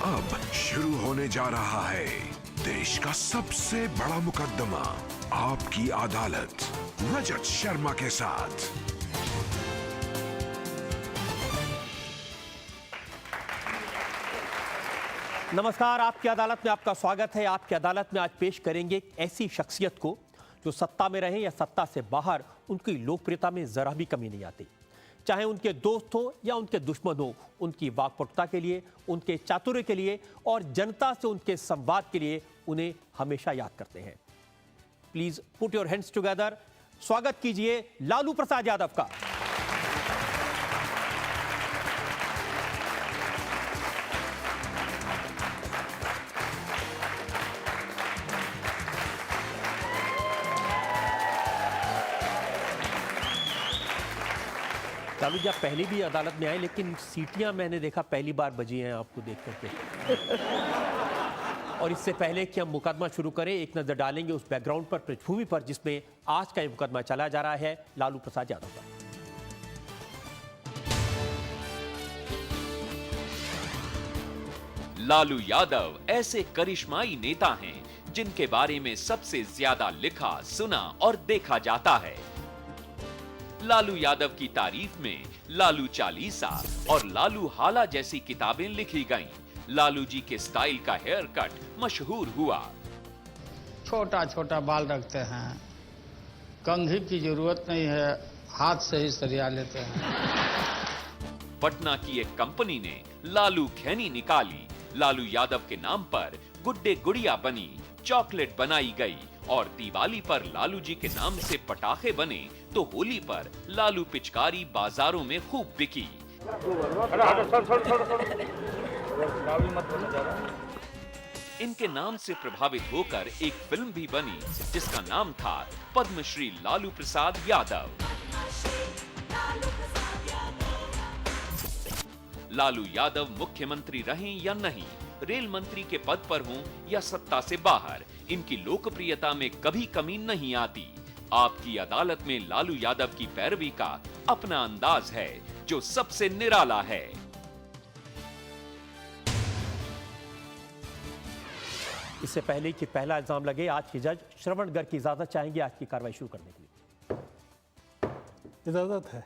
अब शुरू होने जा रहा है देश का सबसे बड़ा मुकदमा, आपकी अदालत, रजत शर्मा के साथ। नमस्कार, आपकी अदालत में आपका स्वागत है। आपकी अदालत में आज पेश करेंगे एक ऐसी शख्सियत को जो सत्ता में रहे या सत्ता से बाहर, उनकी लोकप्रियता में जरा भी कमी नहीं आती। चाहे उनके दोस्त हो या उनके दुश्मन हो, उनकी वाक्पटुता के लिए, उनके चातुर्य के लिए और जनता से उनके संवाद के लिए उन्हें हमेशा याद करते हैं। Please put your hands together, स्वागत कीजिए लालू प्रसाद यादव का। लालू जी, आप पहले भी अदालत में आए, लेकिन सीटियां मैंने देखा पहली बार बजी हैं आपको देख करके। और इससे पहले कि हम मुकदमा शुरू करें, एक नजर डालेंगे उस बैकग्राउंड पर, पृष्ठभूमि पर, जिसमें आज का ये मुकदमा चला जा रहा है लालू प्रसाद यादव का। लालू यादव ऐसे करिश्माई नेता हैं जिनके बारे में सबसे ज्यादा लिखा, सुना और देखा जाता है। लालू यादव की तारीफ में लालू चालीसा और लालू हाला जैसी किताबें लिखी गईं। लालू जी के स्टाइल का हेयर कट मशहूर हुआ। छोटा छोटा बाल रखते हैं, कंघी की जरूरत नहीं है, हाथ से ही सरिया लेते हैं। पटना की एक कंपनी ने लालू खैनी निकाली। लालू यादव के नाम पर गुड्डे गुड़िया बनी, चॉकलेट बनाई गई और दिवाली पर लालू जी के नाम से पटाखे बने तो होली पर लालू पिचकारी बाजारों में खूब बिकी। इनके नाम से प्रभावित होकर एक फिल्म भी बनी जिसका नाम था पद्मश्री लालू प्रसाद यादव। लालू यादव मुख्यमंत्री रहें या नहीं, रेल मंत्री के पद पर हों या सत्ता से बाहर, इनकी लोकप्रियता में कभी कमी नहीं आती। आपकी अदालत में लालू यादव की पैरवी का अपना अंदाज है जो सबसे निराला है। इससे पहले कि पहला इल्जाम लगे, आज की जज श्रवण गर्ग की इजाजत चाहेंगे आज की कार्रवाई शुरू करने के लिए। इजाजत है।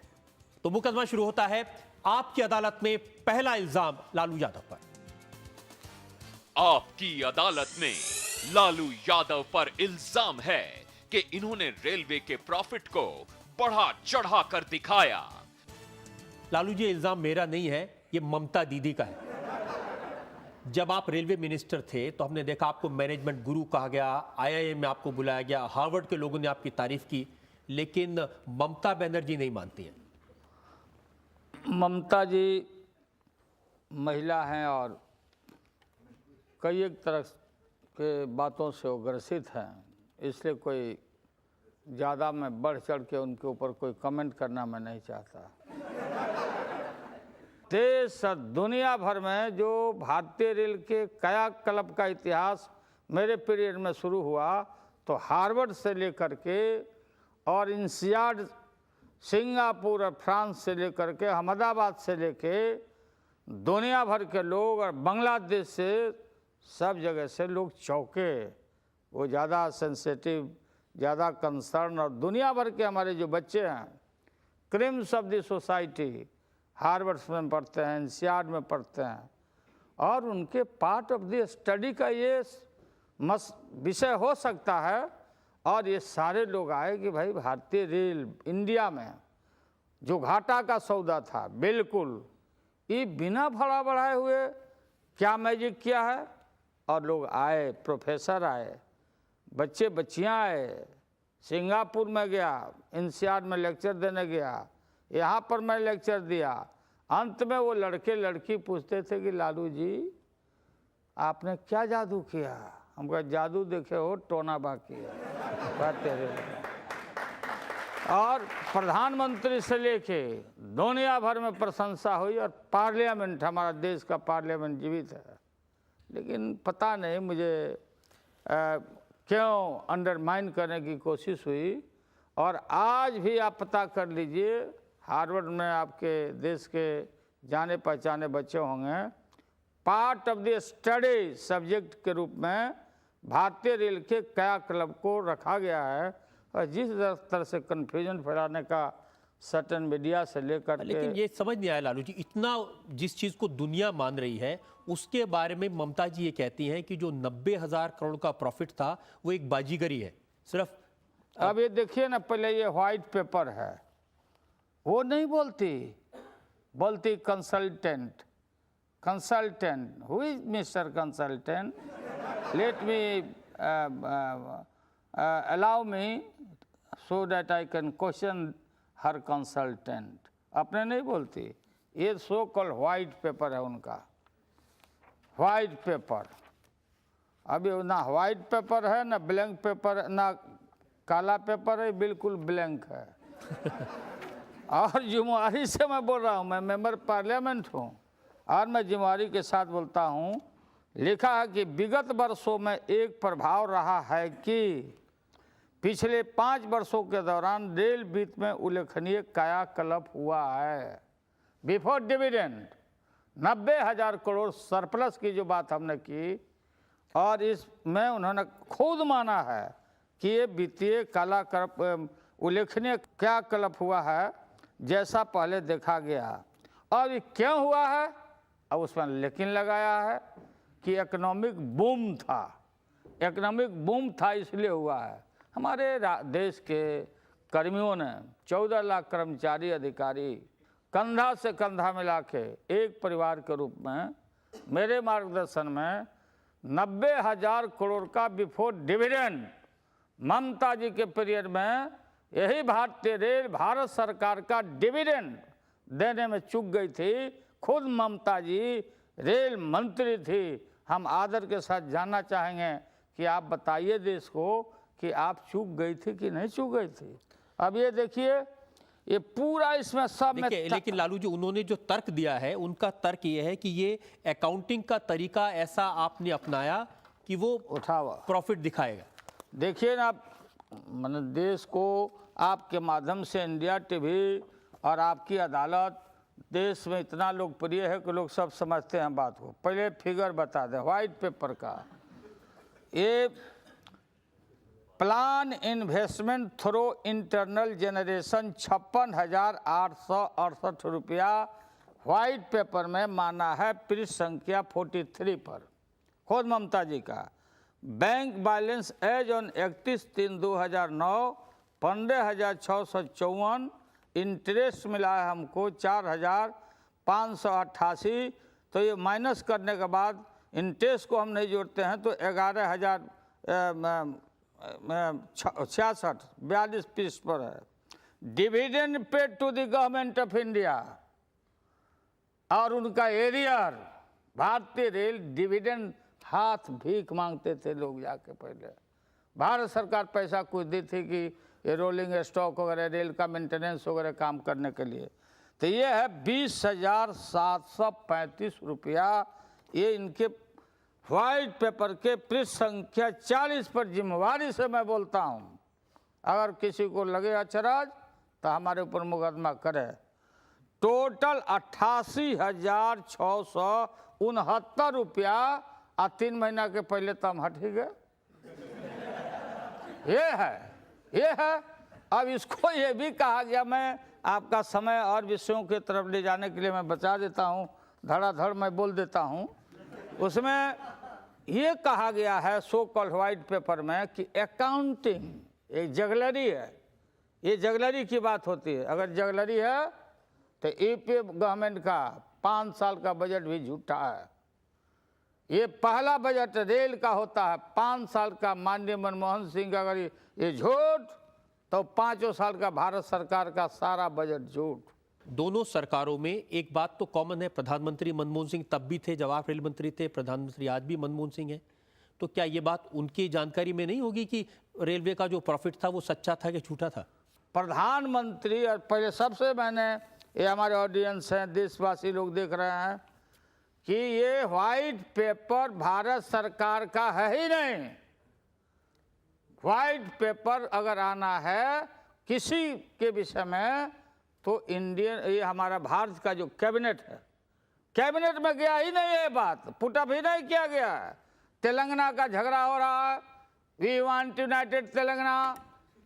तो मुकदमा शुरू होता है। आपकी अदालत में पहला इल्जाम लालू यादव पर। आपकी अदालत में लालू यादव पर इल्जाम है कि इन्होंने रेलवे के प्रॉफिट को बढ़ा चढ़ा कर दिखाया। लालू जी, इल्जाम मेरा नहीं है, ये ममता दीदी का है। जब आप रेलवे मिनिस्टर थे तो हमने देखा आपको मैनेजमेंट गुरु कहा गया, आईआईएम में आपको बुलाया गया, हार्वर्ड के लोगों ने आपकी तारीफ की, लेकिन ममता बनर्जी नहीं मानती हैं। ममता जी महिला हैं और कई एक तरह के बातों से वो ग्रसित हैं, इसलिए कोई ज़्यादा मैं बढ़ चढ़ के उनके ऊपर कोई कमेंट करना मैं नहीं चाहता। देश और दुनिया भर में जो भारतीय रेल के कायाकल्प का इतिहास मेरे पीरियड में शुरू हुआ, तो हार्वर्ड से लेकर के और इंसियाड सिंगापुर और फ्रांस से लेकर के अहमदाबाद से लेके दुनिया भर के लोग और बांग्लादेश से सब जगह से लोग चौंके। वो ज़्यादा सेंसिटिव, ज़्यादा कंसर्न, और दुनिया भर के हमारे जो बच्चे हैं, crimes of the society, Harvard में पढ़ते हैं, इंसियाड में पढ़ते हैं, और उनके पार्ट ऑफ द स्टडी का ये विषय हो सकता है। और ये सारे लोग आए कि भाई भारतीय रेल इंडिया में जो घाटा का सौदा था, बिल्कुल ये बिना भाड़ा बढ़ाए हुए क्या मैजिक किया है। और लोग आए, प्रोफेसर आए, बच्चे बच्चियां आए, सिंगापुर में गया, इंसियाड में लेक्चर देने गया, यहाँ पर मैं लेक्चर दिया। अंत में वो लड़के लड़की पूछते थे कि लालू जी आपने क्या जादू किया? हम कहा जादू देखे हो, टोना बाकी है। और प्रधानमंत्री से लेके दुनिया भर में प्रशंसा हुई, और पार्लियामेंट, हमारा देश का पार्लियामेंट जीवित है। लेकिन पता नहीं मुझे क्यों अंडरमाइन करने की कोशिश हुई। और आज भी आप पता कर लीजिए, हार्वर्ड में आपके देश के जाने पहचाने बच्चे होंगे, part of the study subject के रूप में भारतीय रेल के क्रियाकलाप को रखा गया है। और जिस तरह से कन्फ्यूजन फैलाने का सटन मीडिया से लेकर लेकिन ये समझ नहीं आया लालू जी, इतना जिस चीज को दुनिया मान रही है उसके बारे में ममता जी ये कहती हैं कि जो 90,000 करोड़ का प्रॉफिट था वो एक बाजीगरी है सिर्फ। अब ये देखिए ना, पहले ये व्हाइट पेपर है, वो नहीं बोलती consultant. Who is mister consultant? Let me allow me so that I can question her consultant. अपने नहीं बोलती, ये सो कॉल्ड व्हाइट पेपर है उनका, व्हाइट पेपर। अभी ना व्हाइट पेपर है ना ब्लैंक पेपर, ना काला पेपर है, बिल्कुल ब्लैंक है। और जिम्मेवारी से मैं बोल रहा हूँ, मैं मेंबर पार्लियामेंट हूँ और मैं जिम्मेवारी के साथ बोलता हूँ। लिखा है कि विगत वर्षों में एक प्रभाव रहा है कि पिछले 5 वर्षों के दौरान रेल वित्त में उल्लेखनीय कायाकल्प हुआ है। बिफोर डिविडेंड 90,000 करोड़ सरप्लस की जो बात हमने की, और इसमें उन्होंने खुद माना है कि ये वित्तीय उल्लेखनीय क्रियाकलाप हुआ है जैसा पहले देखा गया। और ये क्यों हुआ है? अब उसमें लेकिन लगाया है कि इकोनॉमिक बूम था इसलिए हुआ है। हमारे देश के कर्मियों ने 14 लाख कर्मचारी अधिकारी कंधा से कंधा मिला के एक परिवार के रूप में मेरे मार्गदर्शन में 90,000 करोड़ का बिफोर डिविडेंड ममता जी के पीरियड में, यही भारतीय रेल भारत सरकार का डिविडेंड देने में चूक गई थी। खुद ममता जी रेल मंत्री थी। हम आदर के साथ जानना चाहेंगे कि आप बताइए देश को कि आप चूक गई थी कि नहीं चूक गई थी। अब ये देखिए, ये पूरा इसमें सब में लेकिन लालू जी, उन्होंने जो तर्क दिया है उनका तर्क ये है कि ये अकाउंटिंग का तरीका ऐसा आपने अपनाया कि वो उठावा प्रॉफिट दिखाएगा। देखिए ना, मैंने देश को आपके माध्यम से इंडिया टीवी और आपकी अदालत देश में इतना लोकप्रिय है कि लोग सब समझते हैं बात को। पहले फिगर बता दें व्हाइट पेपर का। ये plan investment through internal generation 56,868 रुपया व्हाइट पेपर में माना है पृष्ठ संख्या 43 पर, खुद ममता जी का। Bank balance as on 31/3/2009 15,654, interest मिला है हमको 4,588। तो ये माइनस करने के बाद इंटरेस्ट को हम नहीं जोड़ते हैं तो 11,066 42 पीस पर है। Dividend paid to the government of India और उनका एरियर। भारतीय रेल डिविडेंड हाथ भीख मांगते थे लोग जाके। पहले भारत सरकार पैसा कुछ दी थी कि ये रोलिंग स्टॉक वगैरह रेल का मेंटेनेंस वगैरह काम करने के लिए। तो ये है 20,735 रुपया। ये इनके व्हाइट पेपर के पृष्ठ संख्या 40 पर जिम्मेवारी से मैं बोलता हूँ। अगर किसी को लगे अचरज तो हमारे ऊपर मुकदमा करे। टोटल 88,669 रुपया। 3 महीना के पहले तो हम हट ही गए। ये है। अब इसको ये भी कहा गया, मैं आपका समय और विषयों के तरफ ले जाने के लिए मैं बचा देता हूँ, धड़ाधड़ मैं बोल देता हूँ। उसमें ये कहा गया है सो कॉल्ड व्हाइट पेपर में कि अकाउंटिंग एक जगलरी है। ये जगलरी की बात होती है। अगर जगलरी है तो ईपीएफ गवर्नमेंट का 5 साल का बजट भी झूठा है। ये पहला बजट रेल का होता है 5 साल का। माननीय मनमोहन सिंह का अगर ये झूठ, तो 5 साल का भारत सरकार का सारा बजट झूठ। दोनों सरकारों में एक बात तो कॉमन है, प्रधानमंत्री मनमोहन सिंह तब भी थे जब आप रेल मंत्री थे, प्रधानमंत्री आज भी मनमोहन सिंह हैं। तो क्या ये बात उनकी जानकारी में नहीं होगी कि रेलवे का जो प्रॉफिट था वो सच्चा था कि झूठा था? प्रधानमंत्री, और पहले सबसे मैंने, ये हमारे ऑडियंस हैं, देशवासी लोग देख रहे हैं कि ये व्हाइट पेपर भारत सरकार का है ही नहीं। व्हाइट पेपर अगर आना है किसी के विषय में तो इंडियन, ये हमारा भारत का जो कैबिनेट है, कैबिनेट में गया ही नहीं, ये बात पुटअप ही नहीं किया गया है। तेलंगाना का झगड़ा हो रहा है, we want united Telangana,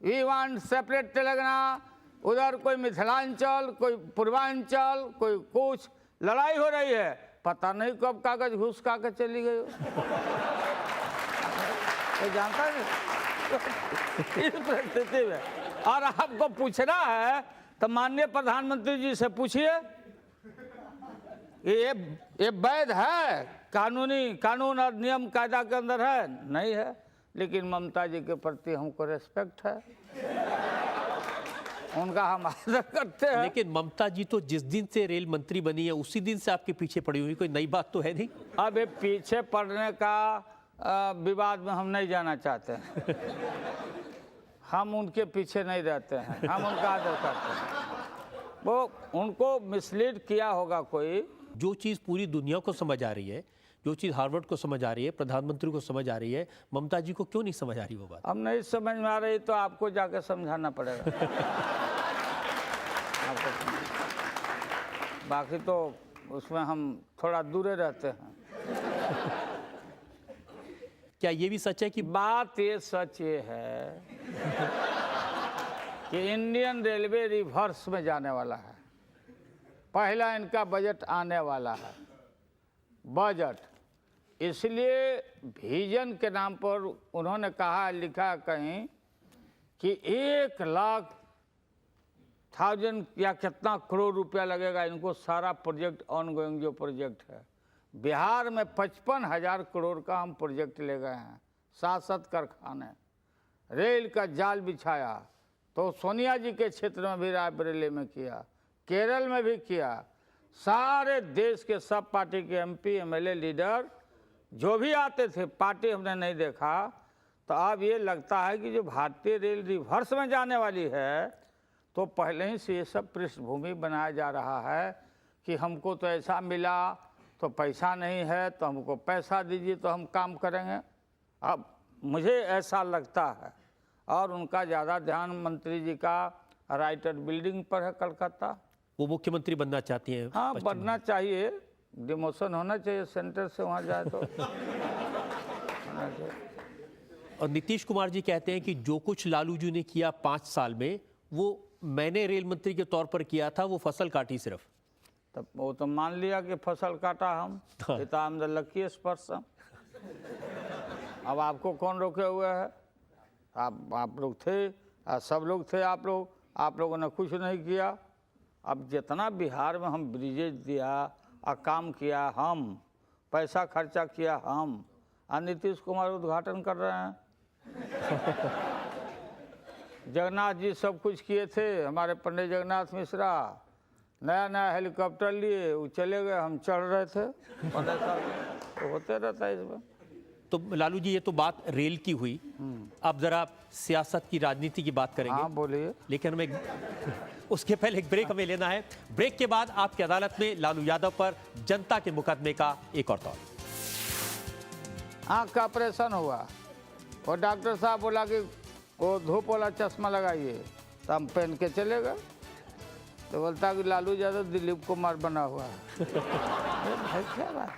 we want separate Telangana, उधर कोई मिथिलांचल, कोई पूर्वांचल, कोई कुछ लड़ाई हो रही है, पता नहीं कब कागज घुस का के चली गई। कोई जानता नहीं इस परिस्थिति में। और आपको पूछना है तो माननीय प्रधानमंत्री जी से पूछिए, ये वैध है, कानून और नियम कायदा के अंदर है? नहीं है। लेकिन ममता जी के प्रति हमको रेस्पेक्ट है, उनका हम आदर करते हैं। लेकिन ममता जी तो जिस दिन से रेल मंत्री बनी है उसी दिन से आपके पीछे पड़ी हुई, कोई नई बात तो है नहीं। अब ये पीछे पड़ने का विवाद में हम नहीं जाना चाहते हैं। हम उनके पीछे नहीं रहते हैं, हम उनका आदर करते हैं। वो उनको मिसलीड किया होगा कोई। जो चीज़ पूरी दुनिया को समझ आ रही है, जो चीज़ हार्वर्ड को समझ आ रही है, प्रधानमंत्री को समझ आ रही है, ममता जी को क्यों नहीं समझ आ रही वो बात? अब नहीं समझ में आ रही तो आपको जाके समझाना पड़ेगा। बाकी तो उसमें हम थोड़ा दूरे रहते हैं। क्या ये भी सच है कि बात ये सच ये है कि इंडियन रेलवे रिवर्स में जाने वाला है। पहला इनका बजट आने वाला है, बजट। इसलिए विजन के नाम पर उन्होंने कहा, लिखा कहीं कि 1,00,000 या कितना करोड़ रुपया लगेगा इनको सारा प्रोजेक्ट ऑनगोइंग जो प्रोजेक्ट है। बिहार में 55,000 करोड़ का हम प्रोजेक्ट ले गए हैं। 7 कारखाने, रेल का जाल बिछाया, तो सोनिया जी के क्षेत्र में भी रायबरेली में किया, केरल में भी किया। सारे देश के सब पार्टी के MP MLA लीडर जो भी आते थे, पार्टी हमने नहीं देखा। तो अब ये लगता है कि जो भारतीय रेल रिवर्स में जाने वाली है, तो पहले ही से ये सब पृष्ठभूमि बनाया जा रहा है कि हमको तो ऐसा मिला, तो पैसा नहीं है तो हमको पैसा दीजिए तो हम काम करेंगे। अब मुझे ऐसा लगता है। और उनका ज़्यादा ध्यान मंत्री जी का राइटर बिल्डिंग पर है, कलकत्ता। वो मुख्यमंत्री बनना चाहती हैं? हाँ, बनना चाहिए, डिमोशन होना चाहिए, सेंटर से वहाँ जाए तो। और नीतीश कुमार जी कहते हैं कि जो कुछ लालू जी ने किया 5 साल में, वो मैंने रेल मंत्री के तौर पर किया था, वो फसल काटी सिर्फ। तब वो तो मान लिया कि फसल काटा हम, पिता हम द लकीएस्ट पर्सन। अब आपको कौन रोके हुए है? आप लोग थे, सब लोग थे, आप लोगों ने कुछ नहीं किया। अब जितना बिहार में हम ब्रिजेज दिया और काम किया, हम पैसा खर्चा किया हम, और नीतीश कुमार उद्घाटन कर रहे हैं। जगन्नाथ जी सब कुछ किए थे, हमारे पंडित जगन्नाथ मिश्रा नया हेलीकॉप्टर लिए, वो चले गए, हम चढ़ रहे थे 15 साल। तो होते रहता है इसमें। तो लालू जी, ये तो बात रेल की हुई। अब जरा सियासत की, राजनीति की बात करेंगे। हाँ, बोलिए। लेकिन हमें उसके पहले एक ब्रेक हमें लेना है। ब्रेक के बाद आपकी अदालत में लालू यादव पर जनता के मुकदमे का एक और दौर। आँख का ऑपरेशन हुआ, और डॉक्टर साहब बोला कि वो धूप वाला चश्मा लगाइए, तो हम पहन के चले गए। तो बोलता कि लालू यादव दिलीप कुमार बना हुआ है। भाई क्या बात,